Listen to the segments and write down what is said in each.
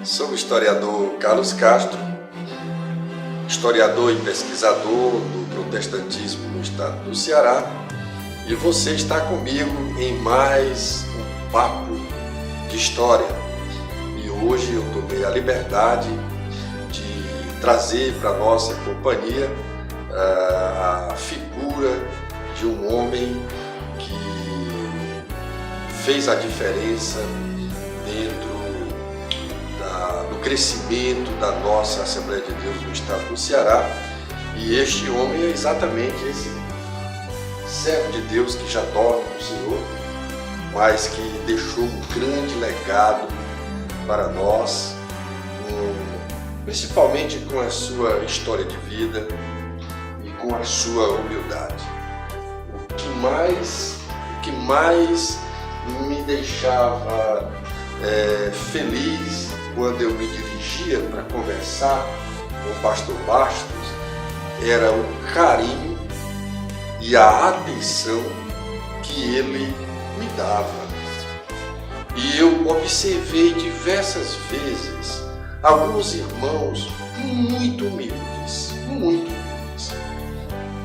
Sou o historiador Carlos Castro, historiador e pesquisador do protestantismo no estado do Ceará, e você está comigo em mais um papo de história. E hoje eu tomei a liberdade de trazer para a nossa companhia a figura de um homem que fez a diferença dentro do crescimento da nossa Assembleia de Deus no estado do Ceará. E este homem é exatamente esse servo de Deus que já dorme com o Senhor, mas que deixou um grande legado para nós, principalmente com a sua história de vida e com a sua humildade. O que mais me deixava feliz quando eu me dirigia para conversar com o pastor Bastos era o carinho e a atenção que ele me dava. E eu observei diversas vezes alguns irmãos muito humildes,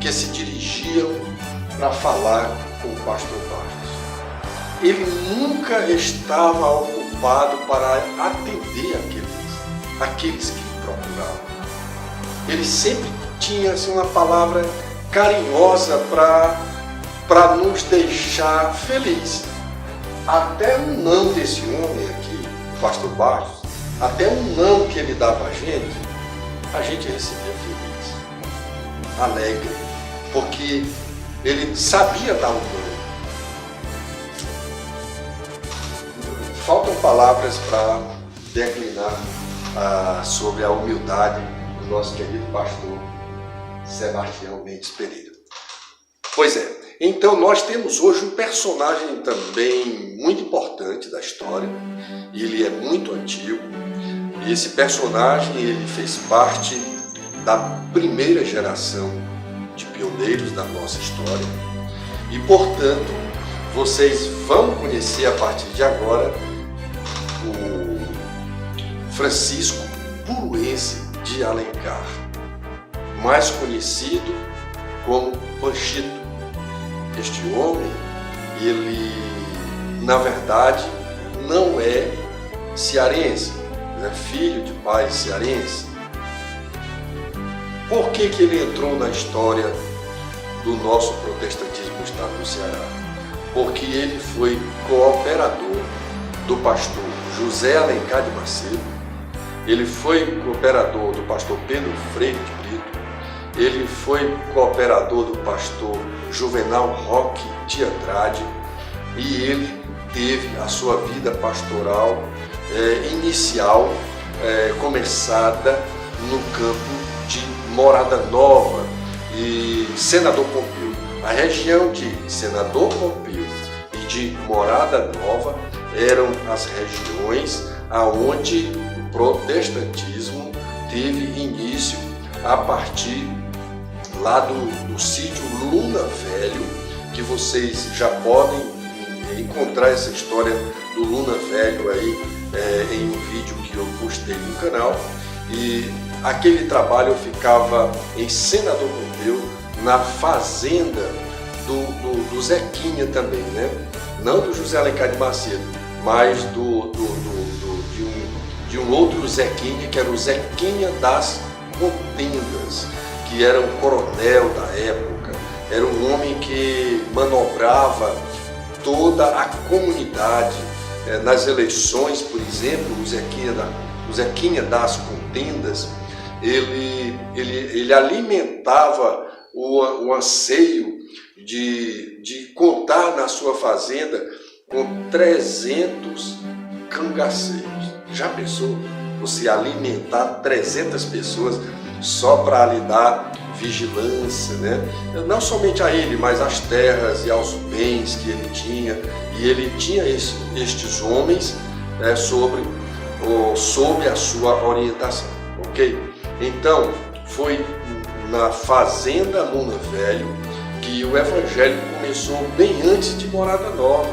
que se dirigiam para falar com o pastor Bastos. Ele nunca estava ocupado para atender aqueles que o procuravam. Ele sempre tinha assim, uma palavra carinhosa para nos deixar felizes. Até um não desse homem aqui, o pastor Bastos, até um não que ele dava a gente recebia feliz, alegre, porque ele sabia dar um não. Faltam palavras para declinar sobre a humildade do nosso querido pastor Sebastião Mendes Pereira. Pois é, então nós temos hoje um personagem também muito importante da história, ele é muito antigo, e esse personagem ele fez parte da primeira geração de pioneiros da nossa história, e portanto vocês vão conhecer a partir de agora o Francisco Buruense de Alencar, mais conhecido como Panchito. Este homem, ele na verdade não é cearense, é filho de pai cearense. Por que ele entrou na história do nosso protestantismo no estado do Ceará? Porque ele foi cooperador do pastor José Alencar de Macedo, ele foi cooperador do pastor Pedro Freire de Brito, ele foi cooperador do pastor Juvenal Roque de Andrade, e ele teve a sua vida pastoral inicial começada no campo de Morada Nova e Senador Pompeu. A região de Senador Pompeu e de Morada Nova eram as regiões aonde o protestantismo teve início a partir lá do sítio Luna Velho, que vocês já podem encontrar essa história do Luna Velho aí em um vídeo que eu postei no canal. E aquele trabalho ficava em Senador Pompeu, na fazenda do Zequinha também, né? Não do José Alencar de Macedo, mas de um outro Zequinha, que era o Zequinha das Contendas, que era um coronel da época, era um homem que manobrava toda a comunidade. Nas eleições, por exemplo, o Zequinha das Contendas, ele alimentava o anseio de contar na sua fazenda com 300 cangaceiros. Já pensou você alimentar 300 pessoas só para lhe dar vigilância, né? Não somente a ele, mas às terras e aos bens que ele tinha. E ele tinha estes homens sob a sua orientação, ok? Então, foi na fazenda Luna Velho que o evangelho começou bem antes de Morada Nova,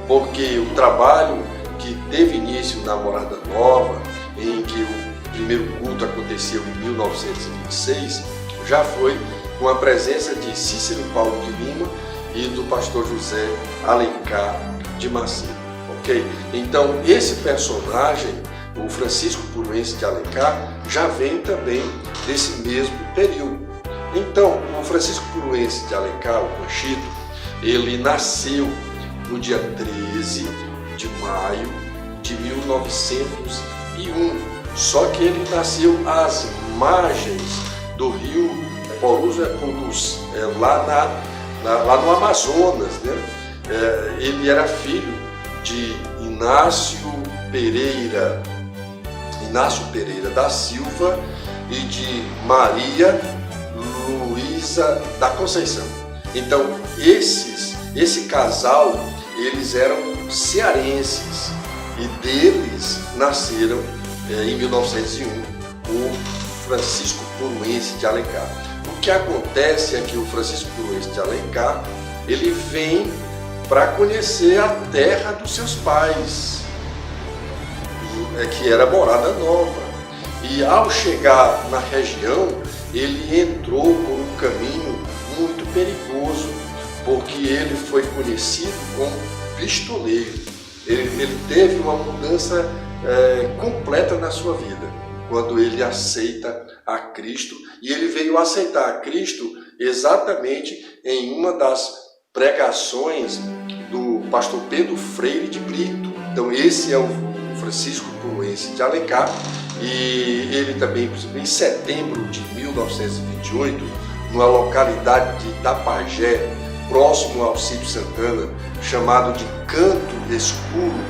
porque o trabalho que teve início na Morada Nova, em que o primeiro culto aconteceu em 1926, já foi com a presença de Cícero Paulo de Lima e do pastor José Alencar de Macedo, ok? Então, esse personagem, o Francisco Puruense de Alencar, já vem também desse mesmo período. Então, o Francisco Puruense de Alencar, o Panchito, ele nasceu no dia 13 de maio de 1901, só que ele nasceu às margens do rio Porus, lá no Amazonas, né? Ele era filho de Inácio Pereira da Silva e de Maria Luísa da Conceição. Então, esse casal, eles eram cearenses e deles nasceram, em 1901, o Francisco Puruense de Alencar. O que acontece é que o Francisco Puruense de Alencar, ele vem para conhecer a terra dos seus pais, que era Morada Nova. E ao chegar na região, ele entrou por um caminho muito perigoso, porque ele foi conhecido como pistoleiro. Ele teve uma mudança completa na sua vida, quando ele aceita a Cristo, e ele veio aceitar a Cristo exatamente em uma das pregações do pastor Pedro Freire de Brito. Então esse é o Francisco Puruense de Alencar, e ele também, em setembro de 1928, numa localidade de Itapajé, próximo ao Sítio Santana, chamado de Canto Escuro,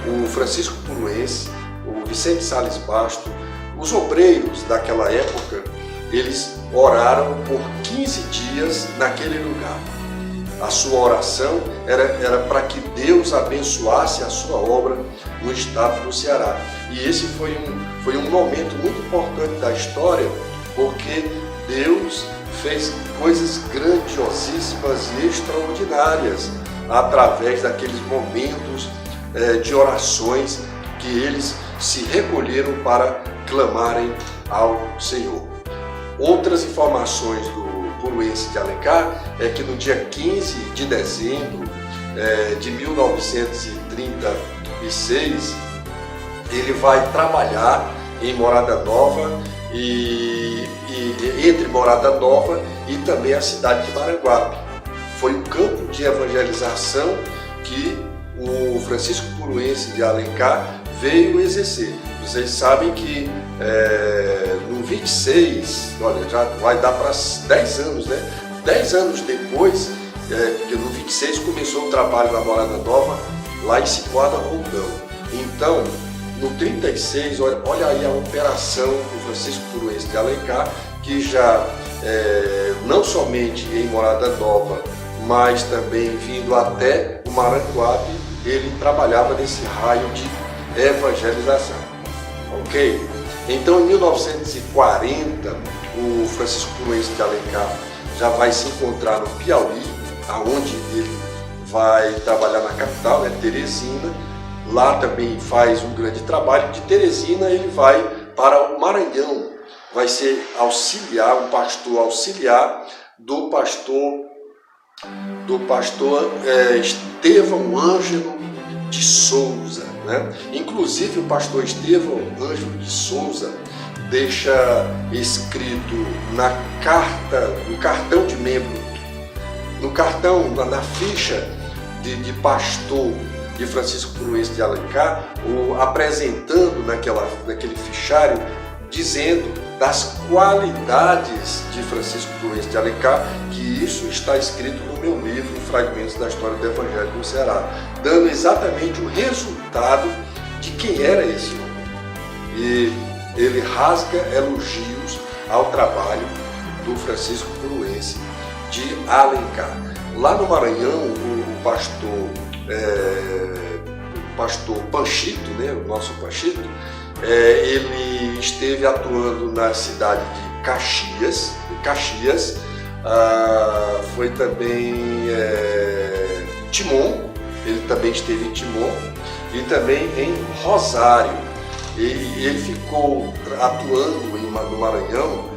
o Francisco Puruense, o Vicente Sales Basto, os obreiros daquela época, eles oraram por 15 dias naquele lugar. A sua oração era para que Deus abençoasse a sua obra no estado do Ceará. E esse foi um momento muito importante da história, porque Deus fez coisas grandiosíssimas e extraordinárias através daqueles momentos de orações que eles se recolheram para clamarem ao Senhor. Outras informações do Puruense de Alencar é que no dia 15 de dezembro de 1936, ele vai trabalhar em Morada Nova e entre Morada Nova e também a cidade de Maranguape. Foi um campo de evangelização que o Francisco Puruense de Alencar veio exercer. Vocês sabem que no 26, olha, já vai dar para 10 anos, né? 10 anos depois, porque no 26 começou o trabalho na Morada Nova, lá em Cicoada Roldão. Então, no 36, olha aí a operação do Francisco Puruense de Alencar, que já não somente em Morada Nova, mas também vindo até o Maranguape, ele trabalhava nesse raio de evangelização. Ok? Então, em 1940, o Francisco Puruense de Alencar já vai se encontrar no Piauí, aonde ele vai trabalhar na capital, Teresina. Lá também faz um grande trabalho. De Teresina ele vai para o Maranhão, vai ser auxiliar, um pastor auxiliar do pastor Estevão Ângelo de Souza, né? Inclusive o pastor Estevão Ângelo de Souza deixa escrito na carta, no cartão de membro, na ficha de pastor de Francisco Puruense de Alencar, apresentando naquele fichário, dizendo das qualidades de Francisco Puruense de Alencar, que isso está escrito no meu livro Fragmentos da História do Evangelho no Ceará, dando exatamente o resultado de quem era esse homem. E ele rasga elogios ao trabalho do Francisco Puruense de Alencar. Lá no Maranhão, o pastor Panchito, né, o nosso Panchito, ele esteve atuando na cidade de Caxias, foi também Timon, ele também esteve em Timon, e também em Rosário. E ele ficou atuando no Maranhão,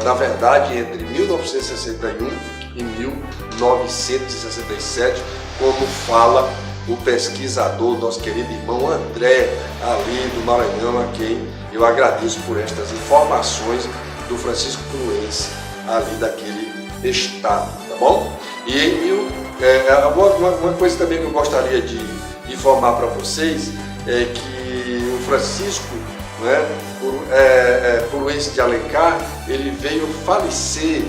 na verdade, entre 1961 e 1967, como fala o pesquisador, nosso querido irmão André, ali do Maranhão, a quem eu agradeço por estas informações do Francisco Cluense, ali daquele estado, tá bom? E uma coisa também que eu gostaria de informar para vocês é que o Francisco, né, Cluense de Alencar, ele veio falecer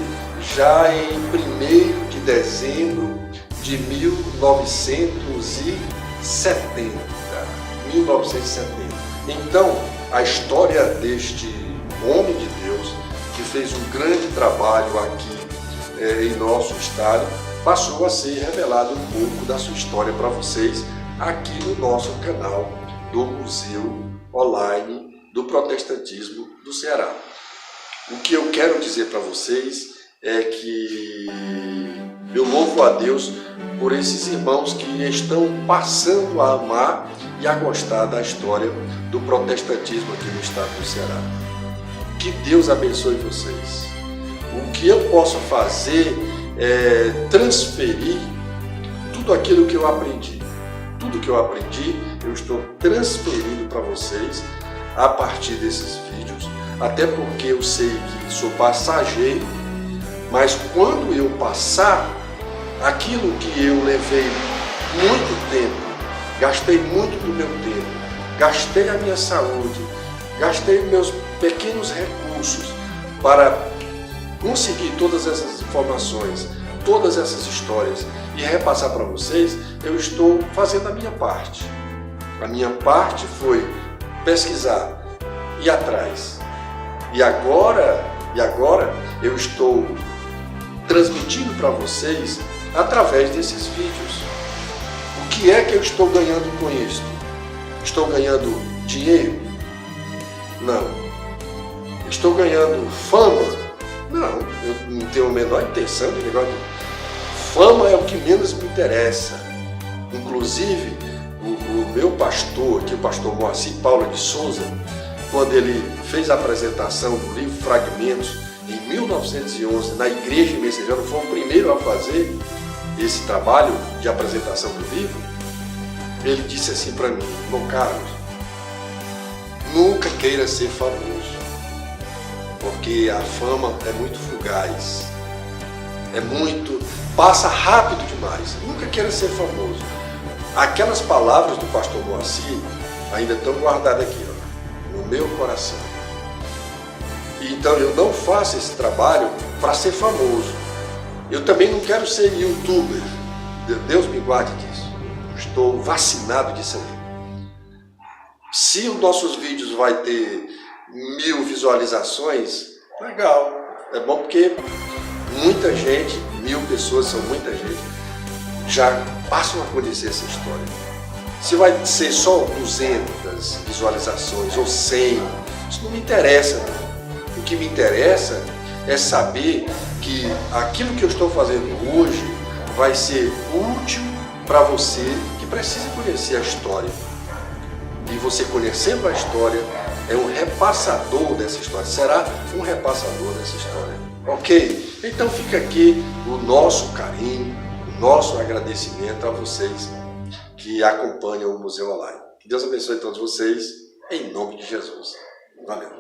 já em 1º de dezembro de 1970. Então, a história deste homem de Deus, que fez um grande trabalho aqui em nosso estado, passou a ser revelado um pouco da sua história para vocês aqui no nosso canal do Museu Online do Protestantismo do Ceará. O que eu quero dizer para vocês é que eu louvo a Deus por esses irmãos que estão passando a amar e a gostar da história do protestantismo aqui no estado do Ceará. Que Deus abençoe vocês. O que eu posso fazer é transferir tudo aquilo que eu aprendi. Tudo que eu aprendi, eu estou transferindo para vocês a partir desses vídeos, até porque eu sei que sou passageiro, mas quando eu passar, aquilo que eu levei muito tempo, gastei muito do meu tempo, gastei a minha saúde, gastei meus pequenos recursos para conseguir todas essas informações, todas essas histórias e repassar para vocês, eu estou fazendo a minha parte. A minha parte foi pesquisar, ir atrás. E agora eu estou transmitindo para vocês através desses vídeos. O que é que eu estou ganhando com isso? Estou ganhando dinheiro? Não. Estou ganhando fama? Não, eu não tenho a menor intenção de negócio de fama, é o que menos me interessa. Inclusive, o meu pastor, aqui o pastor Moacir Paulo de Souza, quando ele fez a apresentação do livro Fragmentos, em 1911, na Igreja Messejana, foi o primeiro a fazer esse trabalho de apresentação do livro, ele disse assim para mim: irmão Carlos, nunca queira ser famoso, porque a fama é muito fugaz, passa rápido demais. Nunca queira ser famoso. Aquelas palavras do pastor Moacir ainda estão guardadas aqui, ó, no meu coração. Então eu não faço esse trabalho para ser famoso. Eu também não quero ser youtuber. Deus me guarde disso. Estou vacinado disso aí. Se os nossos vídeos vai ter 1000 visualizações, legal. É bom porque muita gente, 1000 pessoas são muita gente, já passam a conhecer essa história. Se vai ser só 200 visualizações ou 100, isso não me interessa, não. O que me interessa é saber que aquilo que eu estou fazendo hoje vai ser útil para você que precisa conhecer a história. E você conhecendo a história é um repassador dessa história, será um repassador dessa história. Ok? Então fica aqui o nosso carinho, o nosso agradecimento a vocês que acompanham o Museu Online. Que Deus abençoe todos vocês, em nome de Jesus. Valeu!